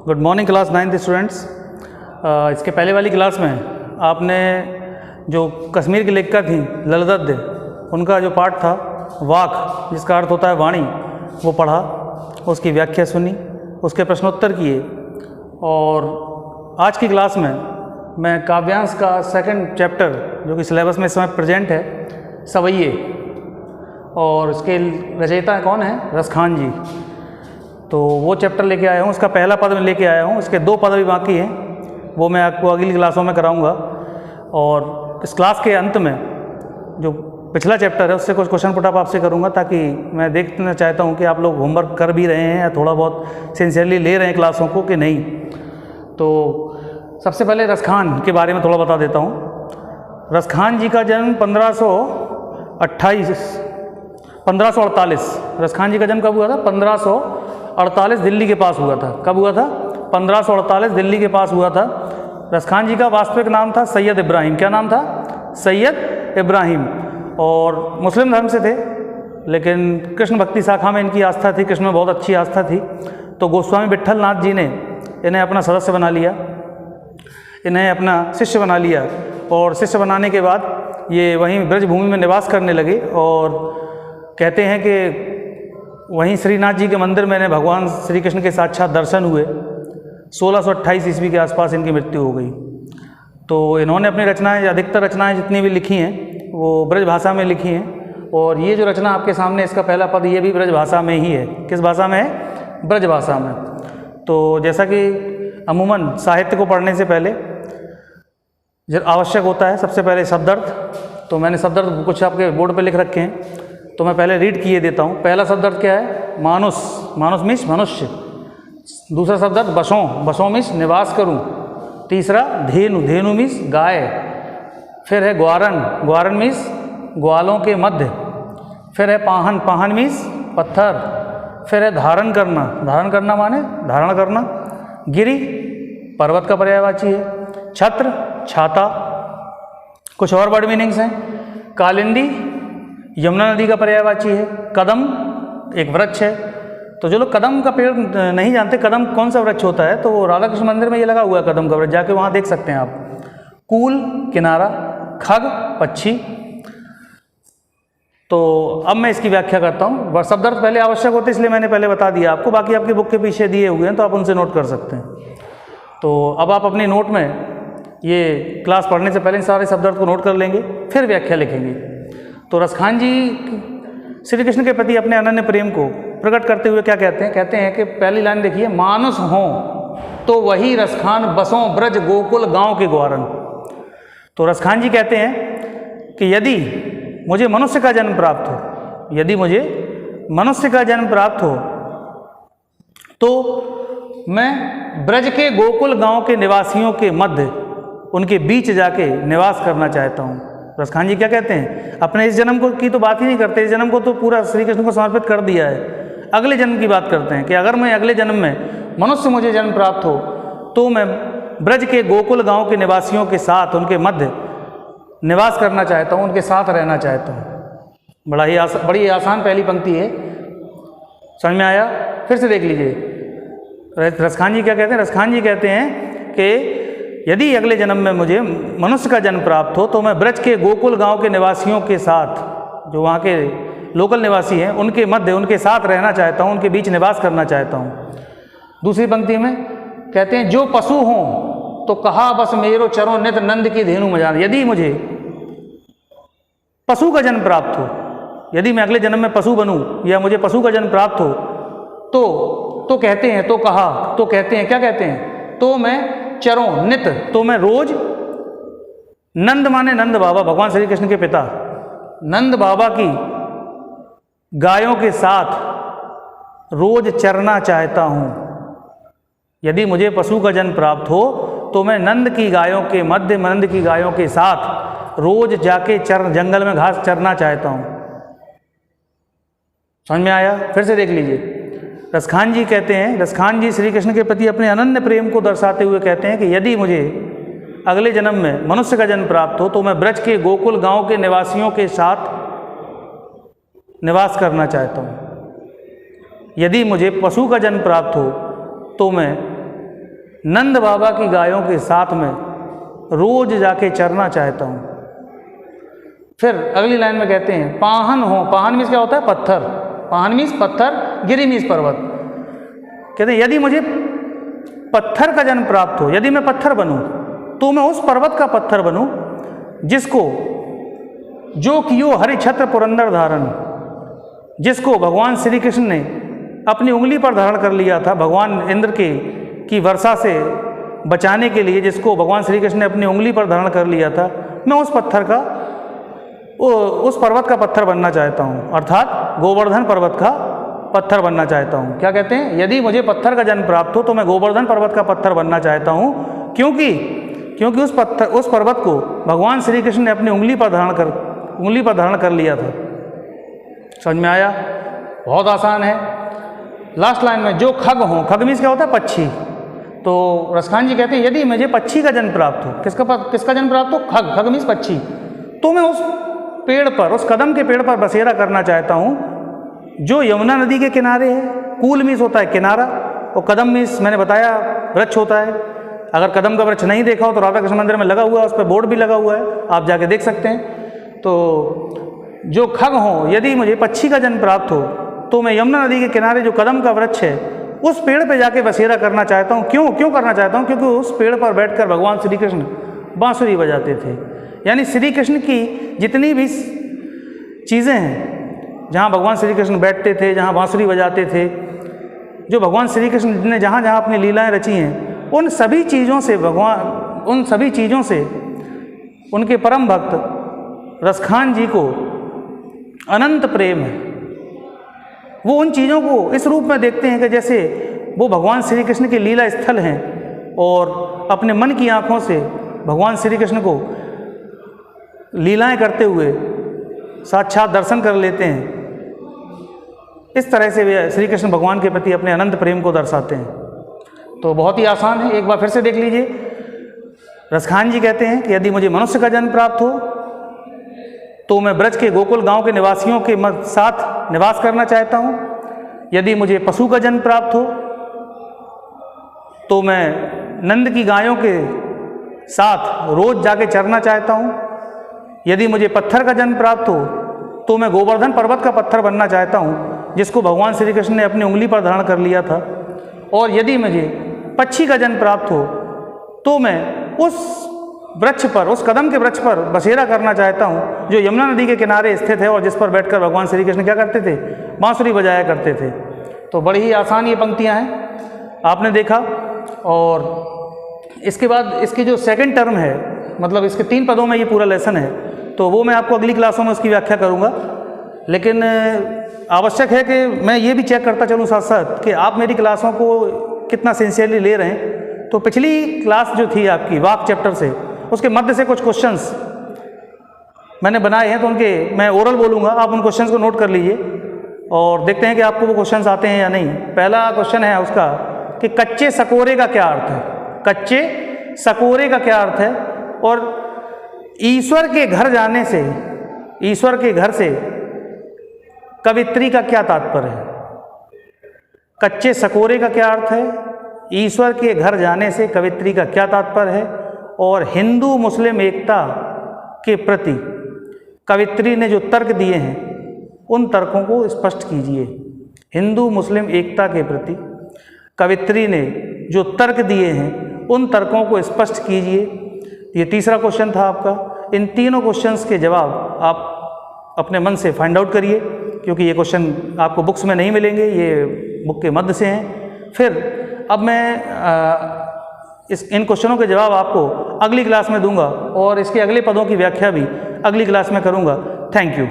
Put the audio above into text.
Good morning class 9th students. इसके पहले वाली क्लास में आपने जो कश्मीर की लेखिका थी ललदद्द, उनका जो पाठ था वाक, जिसका अर्थ होता है वाणी, वो पढ़ा, उसकी व्याख्या सुनी, उसके प्रश्नोत्तर किए। और आज की क्लास में मैं काव्यांश का सेकंड चैप्टर, जो कि सिलेबस में इस समय प्रेजेंट है, सवैये, और इसके रचयिता कौन है? रसखान जी। तो वो चैप्टर लेके आया हूँ। उसका पहला पद मैं लेके आया हूँ, इसके 2 पद भी बाकी हैं, वो मैं आपको अगली क्लासों में कराऊंगा। और इस क्लास के अंत में जो पिछला चैप्टर है उससे कुछ क्वेश्चन पुट अप आपसे करूंगा, ताकि मैं देखना चाहता हूँ कि आप लोग होमवर्क कर भी रहे हैं या थोड़ा बहुत सिंसियरली ले रहे हैं क्लासों को कि नहीं। तो सबसे पहले रसखान के बारे में थोड़ा बता देता हूँ। रसखान जी का जन्म 1548। रसखान जी का जन्म कब हुआ था? 1548 दिल्ली के पास हुआ था। कब हुआ था? 1548 दिल्ली के पास हुआ था। रसखान जी का वास्तविक नाम था सैयद इब्राहिम। क्या नाम था? सैयद इब्राहिम। और मुस्लिम धर्म से थे, लेकिन कृष्ण भक्ति शाखा में इनकी आस्था थी, कृष्ण में बहुत अच्छी आस्था थी। तो गोस्वामी विट्ठल नाथ जी ने इन्हें अपना सदस्य बना लिया, इन्हें अपना शिष्य बना लिया। और शिष्य बनाने के बाद ये वहीं ब्रजभूमि में निवास करने लगे। और कहते हैं कि वहीं श्रीनाथ जी के मंदिर में इन्हें भगवान श्री कृष्ण के साक्षात दर्शन हुए। 1628 ईस्वी के आसपास इनकी मृत्यु हो गई। तो इन्होंने अपनी रचनाएं, अधिकतर रचनाएं जितनी भी लिखी हैं वो ब्रज भाषा में लिखी हैं। और ये जो रचना आपके सामने, इसका पहला पद, ये भी ब्रज भाषा में ही है। किस भाषा में है? ब्रज भाषा में। तो जैसा कि अमूमन साहित्य को पढ़ने से पहले जो आवश्यक होता है, सबसे पहले शब्दार्थ। तो मैंने शब्दार्थ कुछ आपके बोर्ड पे लिख रखे हैं, तो मैं पहले रीड किए देता हूँ। पहला शब्दार्थ क्या है? मानुस। मानुस मीन्स मनुष्य। दूसरा शब्दार्थ बसों। बसों मीन्स निवास करूँ। तीसरा धेनु। धेनु मीन्स गाय। फिर है ग्वारन। ग्वारन मीन्स ग्वालों के मध्य। फिर है पाहन। पाहन मीन्स पत्थर। फिर है धारण करना। धारण करना माने धारण करना। गिरि पर्वत का पर्यायवाची है। छत्र छाता। कुछ और वर्ड मीनिंग्स हैं। कालिंदी यमुना नदी का पर्यायवाची है। कदम एक वृक्ष है। तो जो लोग कदम का पेड़ नहीं जानते, कदम कौन सा वृक्ष होता है, तो वो राधा कृष्ण मंदिर में ये लगा हुआ है कदम का वृक्ष, जाके वहाँ देख सकते हैं आप। कूल किनारा। खग पक्षी। तो अब मैं इसकी व्याख्या करता हूँ। शब्दार्थ पहले आवश्यक होते, इसलिए मैंने पहले बता दिया आपको। बाकी आपकी बुक के पीछे दिए हुए हैं, तो आप उनसे नोट कर सकते हैं। तो अब आप अपनी नोट में ये क्लास पढ़ने से पहले सारे शब्दार्थ को नोट कर लेंगे, फिर व्याख्या लिखेंगे। तो रसखान जी श्री कृष्ण के प्रति अपने अनन्य प्रेम को प्रकट करते हुए क्या कहते हैं? कहते हैं कि पहली लाइन देखिए, मानुस हों तो वही रसखान बसों ब्रज गोकुल गांव के ग्वारन। तो रसखान जी कहते हैं कि यदि मुझे मनुष्य का जन्म प्राप्त हो, यदि मुझे मनुष्य का जन्म प्राप्त हो, तो मैं ब्रज के गोकुल गांव के निवासियों के मध्य, उनके बीच जाके निवास करना चाहता हूँ। रसखान जी क्या कहते हैं? अपने इस जन्म को की तो बात ही नहीं करते, इस जन्म को तो पूरा श्री कृष्ण को समर्पित कर दिया है। अगले जन्म की बात करते हैं कि अगर मैं अगले जन्म में मनुष्य मुझे जन्म प्राप्त हो, तो मैं ब्रज के गोकुल गांव के निवासियों के साथ, उनके मध्य निवास करना चाहता हूँ, उनके साथ रहना चाहता हूँ। बड़ी आसान पहली पंक्ति है। समझ में आया? फिर से देख लीजिए रसखान जी क्या कहते हैं। रसखान जी कहते हैं कि यदि अगले जन्म में मुझे मनुष्य का जन्म प्राप्त हो, तो मैं ब्रज के गोकुल गांव के निवासियों के साथ, जो वहाँ के लोकल निवासी हैं, उनके मध्य, उनके साथ रहना चाहता हूँ, उनके बीच निवास करना चाहता हूँ। दूसरी पंक्ति में कहते हैं, जो पशु हों तो कहा बस मेरो चरो नित नंद की धेनु मजान। यदि मुझे पशु का जन्म प्राप्त हो, यदि मैं अगले जन्म में पशु बनूं या मुझे पशु का जन्म प्राप्त हो, तो कहते हैं, तो कहा, तो कहते हैं, क्या कहते हैं? तो मैं चरों नित, तो मैं रोज, नंद माने नंद बाबा, भगवान श्री कृष्ण के पिता, नंद बाबा की गायों के साथ रोज चरना चाहता हूँ। यदि मुझे पशु का जन्म प्राप्त हो, तो मैं नंद की गायों के मध्य, नंद की गायों के साथ रोज जाके जंगल में घास चरना चाहता हूँ। समझ में आया? फिर से देख लीजिए। रसखान जी कहते हैं, रसखान जी श्री कृष्ण के प्रति अपने अनन्य प्रेम को दर्शाते हुए कहते हैं कि यदि मुझे अगले जन्म में मनुष्य का जन्म प्राप्त हो, तो मैं ब्रज के गोकुल गांव के निवासियों के साथ निवास करना चाहता हूँ। यदि मुझे पशु का जन्म प्राप्त हो, तो मैं नंद बाबा की गायों के साथ में रोज जाके चरना चाहता हूँ। फिर अगली लाइन में कहते हैं पाहन हो, पाहन मीन्स क्या होता है? पत्थर। पाहन मीन्स पत्थर, गिरि मीन्स पर्वत। कहते हैं यदि मुझे पत्थर का जन्म प्राप्त हो, यदि मैं पत्थर बनूं तो मैं उस पर्वत का पत्थर बनूं जिसको जो कियो हरि छत्र पुरंदर धारण, जिसको भगवान श्री कृष्ण ने अपनी उंगली पर धारण कर लिया था, भगवान इंद्र की वर्षा से बचाने के लिए, जिसको भगवान श्री कृष्ण ने अपनी उंगली पर धारण कर लिया था। मैं उस पर्वत का पत्थर बनना चाहता हूँ, अर्थात गोवर्धन पर्वत का पत्थर बनना चाहता हूँ। क्या कहते हैं? यदि मुझे पत्थर का जन्म प्राप्त हो तो मैं गोवर्धन पर्वत का पत्थर बनना चाहता हूँ, क्योंकि उस पर्वत को भगवान श्री कृष्ण ने अपनी उंगली पर धारण कर लिया था। समझ में आया? बहुत आसान है। लास्ट लाइन में जो खग हो, खग मीन्स क्या होता है? पक्षी। तो रसखान जी कहते हैं यदि मुझे पक्षी का जन्म प्राप्त हो, किसका जन्म प्राप्त हो? खग। खग मीन्स पक्षी। तो मैं उस पेड़ पर, उस कदम के पेड़ पर बसेरा करना चाहता हूँ जो यमुना नदी के किनारे है। कूल मीन्स होता है किनारा, और कदम मीन्स मैंने बताया वृक्ष होता है। अगर कदम का वृक्ष नहीं देखा हो तो राधा कृष्ण मंदिर में लगा हुआ है, उस पर बोर्ड भी लगा हुआ है, आप जाके देख सकते हैं। तो जो खग हो, यदि मुझे पक्षी का जन्म प्राप्त हो तो मैं यमुना नदी के किनारे जो कदम का वृक्ष है उस पेड़ पे जाके बसेरा करना चाहता हूँ। क्यों करना चाहता हूँ? क्योंकि उस पेड़ पर बैठकर भगवान श्री कृष्ण बांसुरी बजाते थे। यानी श्री कृष्ण की जितनी भी चीज़ें हैं, जहाँ भगवान श्री कृष्ण बैठते थे, जहाँ बांसुरी बजाते थे, जो भगवान श्री कृष्ण ने जहाँ जहाँ अपनी लीलाएं रची हैं, उन सभी चीज़ों से उनके परम भक्त रसखान जी को अनंत प्रेम है। वो उन चीज़ों को इस रूप में देखते हैं कि जैसे वो भगवान श्री कृष्ण के लीला स्थल हैं, और अपने मन की आँखों से भगवान श्री कृष्ण को लीलाएं करते हुए साक्षात दर्शन कर लेते हैं। इस तरह से वे श्री कृष्ण भगवान के प्रति अपने अनंत प्रेम को दर्शाते हैं। तो बहुत ही आसान है, एक बार फिर से देख लीजिए। रसखान जी कहते हैं कि यदि मुझे मनुष्य का जन्म प्राप्त हो तो मैं ब्रज के गोकुल गांव के निवासियों के साथ निवास करना चाहता हूँ। यदि मुझे पशु का जन्म प्राप्त हो तो मैं नंद की गायों के साथ रोज जाके चरना चाहता हूँ। यदि मुझे पत्थर का जन्म प्राप्त हो तो मैं गोवर्धन पर्वत का पत्थर बनना चाहता हूँ, जिसको भगवान श्री कृष्ण ने अपनी उंगली पर धारण कर लिया था। और यदि मुझे पक्षी का जन्म प्राप्त हो तो मैं उस वृक्ष पर, उस कदम के वृक्ष पर बसेरा करना चाहता हूँ जो यमुना नदी के किनारे स्थित है, और जिस पर बैठकर भगवान श्री कृष्ण क्या करते थे? बांसुरी बजाया करते थे। तो बड़ी ही आसान ये पंक्तियाँ हैं, आपने देखा। और इसके बाद इसकी जो सेकंड टर्म है, मतलब इसके 3 पदों में ये पूरा लेसन है, तो वो मैं आपको अगली क्लासों में उसकी व्याख्या करूँगा। लेकिन आवश्यक है कि मैं ये भी चेक करता चलूँ साथ साथ कि आप मेरी क्लासों को कितना सिंसियरली ले रहे हैं। तो पिछली क्लास जो थी आपकी वाक चैप्टर से, उसके मध्य से कुछ क्वेश्चंस मैंने बनाए हैं, तो उनके मैं ओरल बोलूँगा, आप उन क्वेश्चंस को नोट कर लीजिए और देखते हैं कि आपको वो क्वेश्चंस आते हैं या नहीं। पहला क्वेश्चन है उसका कि कच्चे सकोरे का क्या अर्थ है? कच्चे सकोरे का क्या अर्थ है? और ईश्वर के घर जाने से, ईश्वर के घर से कवित्री का क्या तात्पर्य है? कच्चे सकोरे का क्या अर्थ है? ईश्वर के घर जाने से कवित्री का क्या तात्पर्य है? और हिंदू मुस्लिम एकता के प्रति कवित्री ने जो तर्क दिए हैं उन तर्कों को स्पष्ट कीजिए। हिंदू मुस्लिम एकता के प्रति कवित्री ने जो तर्क दिए हैं उन तर्कों को स्पष्ट कीजिए। ये तीसरा क्वेश्चन था आपका। इन तीनों क्वेश्चंस के जवाब आप अपने मन से फाइंड आउट करिए, क्योंकि ये क्वेश्चन आपको बुक्स में नहीं मिलेंगे, ये बुक के मध्य से हैं। फिर अब मैं इन क्वेश्चनों के जवाब आपको अगली क्लास में दूंगा और इसके अगले पदों की व्याख्या भी अगली क्लास में करूंगा। Thank you.